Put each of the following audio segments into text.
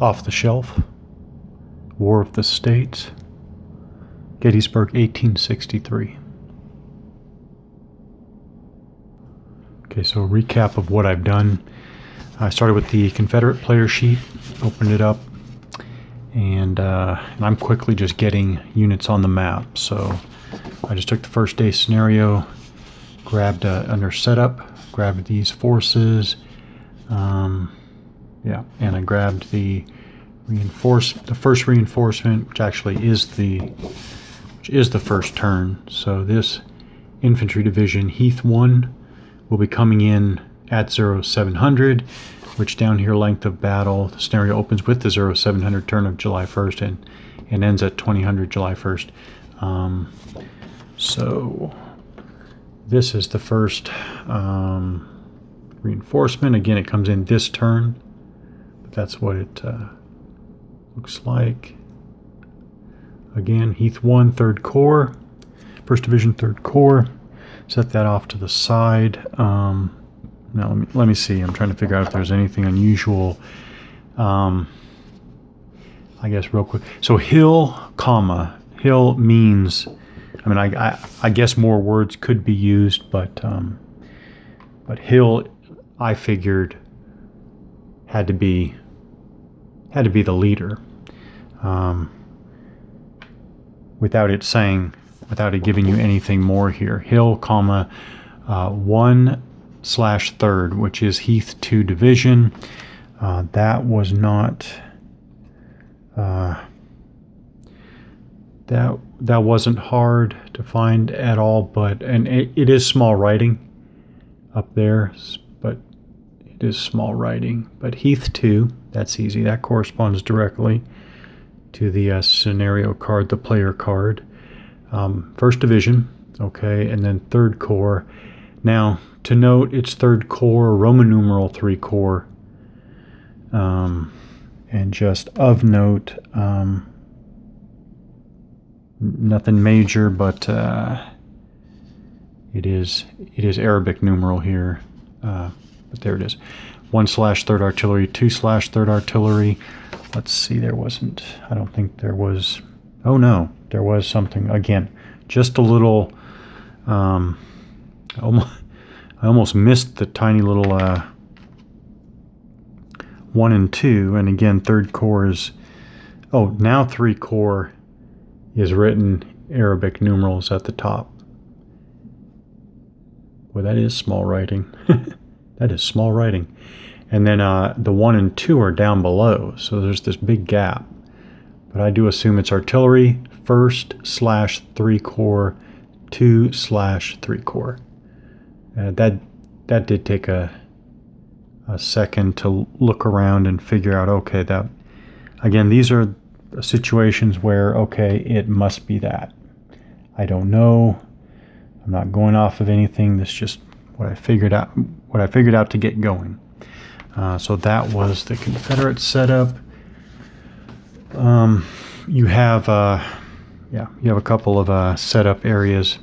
Off the Shelf, War of the States, Gettysburg, 1863. Okay, so a recap of what I've done. I started with the Confederate player sheet, opened it up, and I'm quickly just getting units on the map. So I just took the first day scenario, grabbed under setup, grabbed these forces, and I grabbed the first reinforcement, which actually is the first turn. So this infantry division, Heath 1, will be coming in at 0700, which down here, length of battle, the scenario opens with the 0700 turn of July 1st and ends at 2000 July 1st. So this is the first reinforcement. Again, it comes in this turn, but that's what it looks like. Again, Heath 1, 3rd Corps, 1st Division, 3rd Corps. Set that off to the side. Now let me see. I'm trying to figure out if there's anything unusual. I guess real quick. So hill, comma. Hill means, I mean, I guess more words could be used, but hill, I figured, had to be the leader. Without it giving you anything more here. Hill, comma, 1/3rd, which is Heath 2 Division. That was not, that wasn't hard to find at all, and it is small writing up there, but it is small writing. But Heath 2, that's easy. That corresponds directly to the scenario card, the player card. 1st Division, okay, and then 3rd Corps. Now, to note, it's 3rd Corps, Roman numeral 3 Corps. And just of note, nothing major, but it is Arabic numeral here. But there it is. 1/3rd Artillery, 2/3rd Artillery. Let's see, I don't think there was, oh no, there was something, again, just a little, I almost missed the tiny little 1 and 2, and again, 3rd Corps is, now 3 Corps is written Arabic numerals at the top. Well, that is small writing. That is small writing. And then the 1 and 2 are down below, so there's this big gap. But I do assume it's artillery, 1/3 Corps, 2/3 Corps. That did take a second to look around and figure out, okay, that, again, these are situations where, okay, it must be that. I don't know. I'm not going off of anything. That's just what I figured out to get going. So that was the Confederate setup. You have a couple of setup areas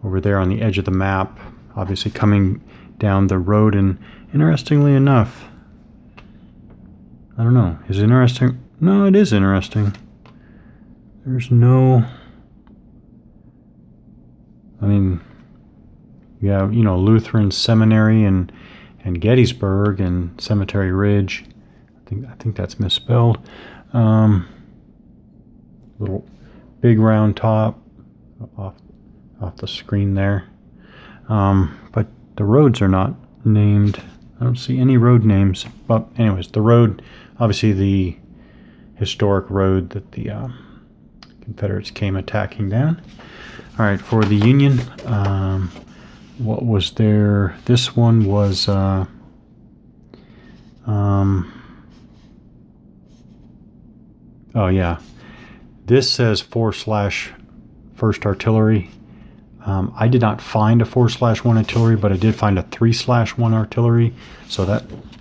over there on the edge of the map, obviously coming down the road. And interestingly enough, I don't know, is it interesting? No, it is interesting. There's no, I mean, you have, Lutheran Seminary and Gettysburg and Cemetery Ridge. I think that's misspelled. Little big round top off the screen there. But the roads are not named. I don't see any road names. But anyways, the road, obviously the historic road that the Confederates came attacking down. All right, for the Union, what was there? This one was oh yeah, this says 4/1st Artillery. I did not find a 4/1 artillery, but I did find a 3/1 artillery. So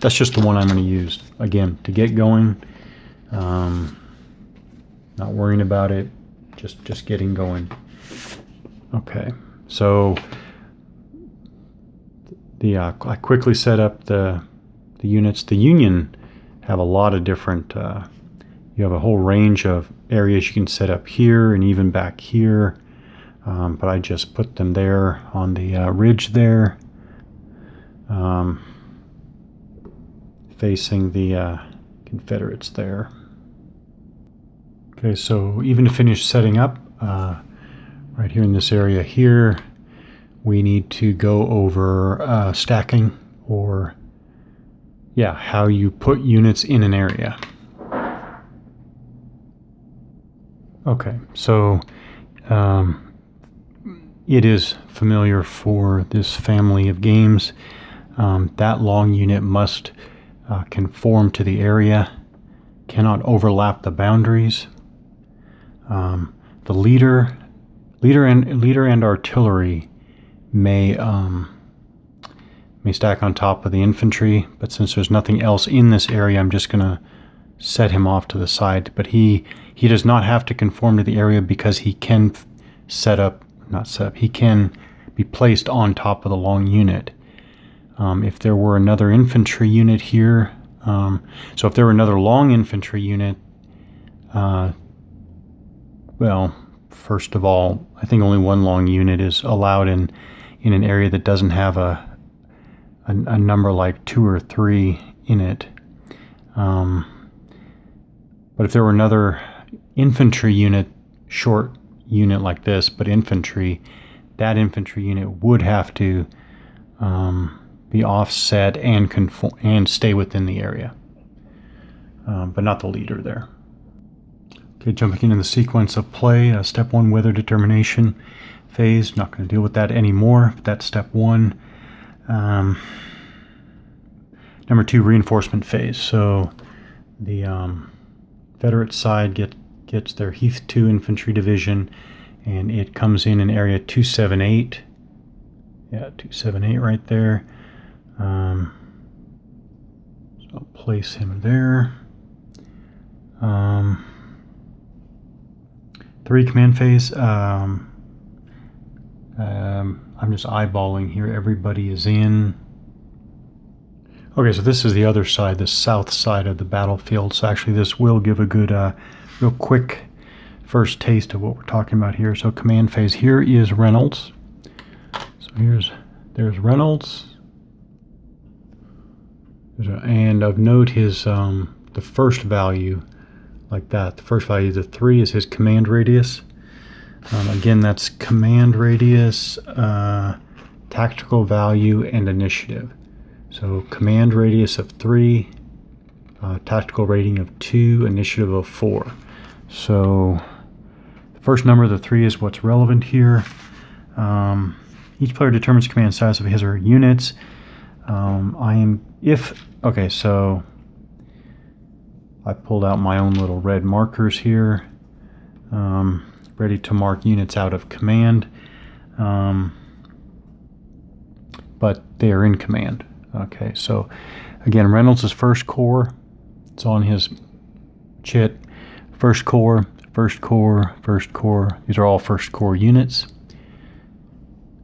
that's just the one I'm going to use again to get going. Not worrying about it, just getting going. Okay, so I quickly set up the units. The Union have a lot of different, you have a whole range of areas you can set up here and even back here. But I just put them there on the ridge there, facing the Confederates there. Okay, so even to finish setting up, right here in this area here, we need to go over stacking, or how you put units in an area. Okay, so it is familiar for this family of games. That long unit must conform to the area, cannot overlap the boundaries. The leader and artillery may stack on top of the infantry, but since there's nothing else in this area, I'm just going to set him off to the side. But he does not have to conform to the area, because he can he can be placed on top of the long unit. If there were another infantry unit here, so if there were another long infantry unit, well, first of all, I think only one long unit is allowed in an area that doesn't have a number like 2 or 3 in it. But if there were another infantry unit, short unit like this, but infantry, that infantry unit would have to be offset and conform and stay within the area, but not the leader there. Okay, jumping into the sequence of play, step 1, weather determination phase. Not going to deal with that anymore, but that's step 1. Number 2, reinforcement phase. So the Confederate side gets their Heath 2 infantry division, and it comes in area 278. Yeah, 278 right there. So I'll place him there. 3, command phase. I'm just eyeballing here. Everybody is in. Okay, so this is the other side, the south side of the battlefield. So actually this will give a good, real quick first taste of what we're talking about here. So command phase, here is Reynolds. So there's Reynolds. And of note, his the first value, like that, the first value, the 3, is his command radius. Again, that's command radius, tactical value, and initiative. So command radius of 3, tactical rating of 2, initiative of 4. So the first number, the 3, is what's relevant here. Each player determines command size of his or her units. Okay, so I pulled out my own little red markers here, ready to mark units out of command, but they are in command. Okay, so again, Reynolds is first corps. It's on his chit. First corps, first corps, first corps. These are all first corps units.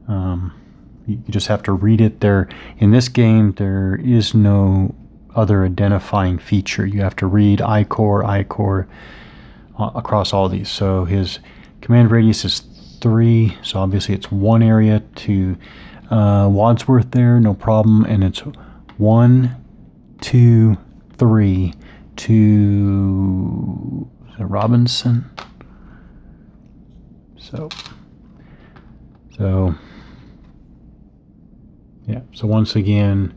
You just have to read it. In this game, there is no other identifying feature. You have to read I Corps across all these. So his command radius is 3, so obviously it's 1 area to Wadsworth there, no problem, and it's 1, 2, 3 to Robinson. So yeah, so once again,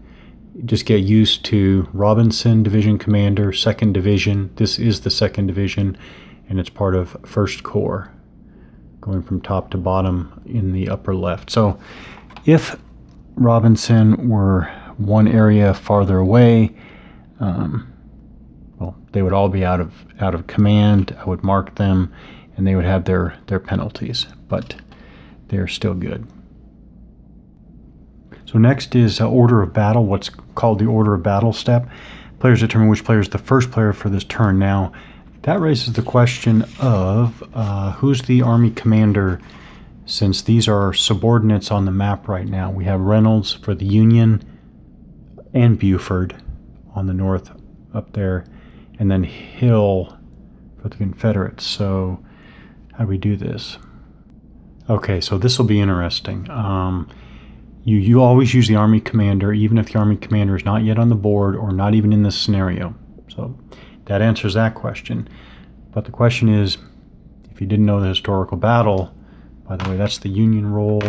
just get used to Robinson, Division Commander, 2nd Division. This is the 2nd Division, and it's part of 1st Corps, going from top to bottom in the upper left. So if Robinson were 1 area farther away, well, they would all be out of command. I would mark them, and they would have their penalties, but they're still good. So next is order of battle, what's called the order of battle step. Players determine which player is the first player for this turn. Now, that raises the question of who's the army commander, since these are subordinates on the map right now. We have Reynolds for the Union and Buford on the north up there, and then Hill for the Confederates. So how do we do this? Okay, so this will be interesting. You always use the Army commander, even if the Army commander is not yet on the board or not even in this scenario. So that answers that question. But the question is, if you didn't know the historical battle, by the way, that's the Union roll,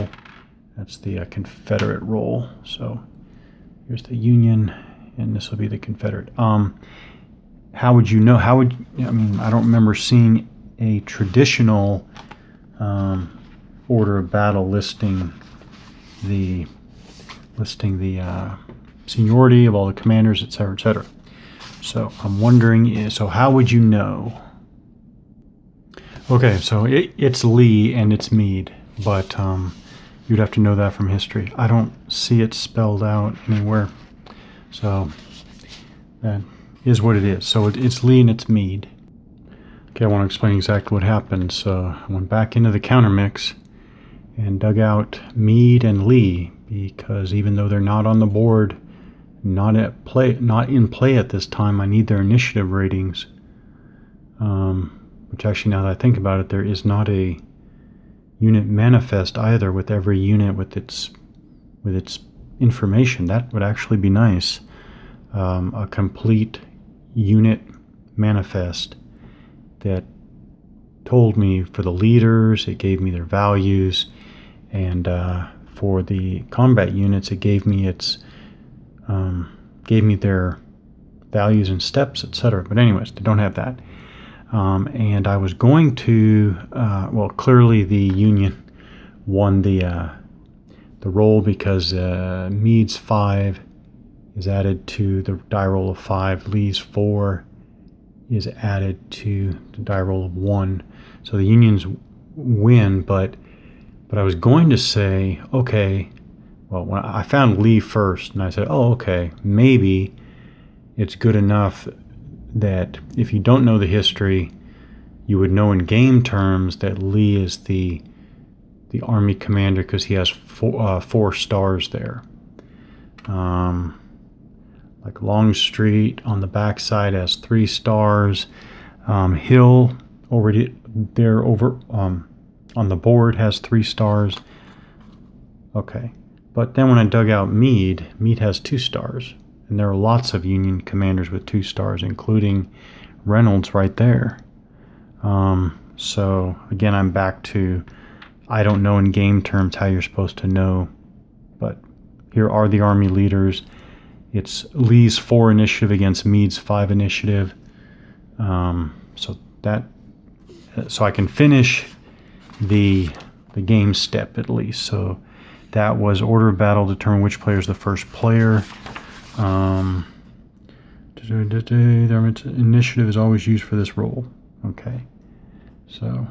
that's the Confederate roll. So here's the Union, and this will be the Confederate. How would you know? I mean, I don't remember seeing a traditional order of battle listing the seniority of all the commanders, etc., etc. So I'm wondering, so how would you know? Okay, so it's Lee and it's Meade, but you'd have to know that from history. I don't see it spelled out anywhere, so that is what it is. So it's Lee and it's Meade. Okay, I want to explain exactly what happened. So I went back into the counter mix and dug out Meade and Lee, because even though they're not on the board, not in play at this time, I need their initiative ratings. Which actually, now that I think about it, there is not a unit manifest either with every unit with its information. That would actually be nice. A complete unit manifest that told me for the leaders, it gave me their values, and for the combat units, it gave me their values and steps, etc. But anyways, they don't have that. And I was going to, well, clearly the Union won the roll because Meade's 5 is added to the die roll of 5. Lee's 4 is added to the die roll of 1. So the Unions win, but I was going to say, okay, well, when I found Lee first, and I said, oh, okay, maybe it's good enough that if you don't know the history, you would know in game terms that Lee is the Army commander because he has 4 stars there. Like Longstreet on the backside has 3 stars. Hill already there over on the board has 3 stars. Okay, but then when I dug out Meade has 2 stars. And there are lots of Union commanders with 2 stars, including Reynolds right there. So again, I'm back to, I don't know in game terms how you're supposed to know, but here are the Army leaders. It's Lee's 4 initiative against Meade's 5 initiative. So I can finish the game step at least. So that was order of battle, determine which player is the first player. The initiative is always used for this role. Okay, so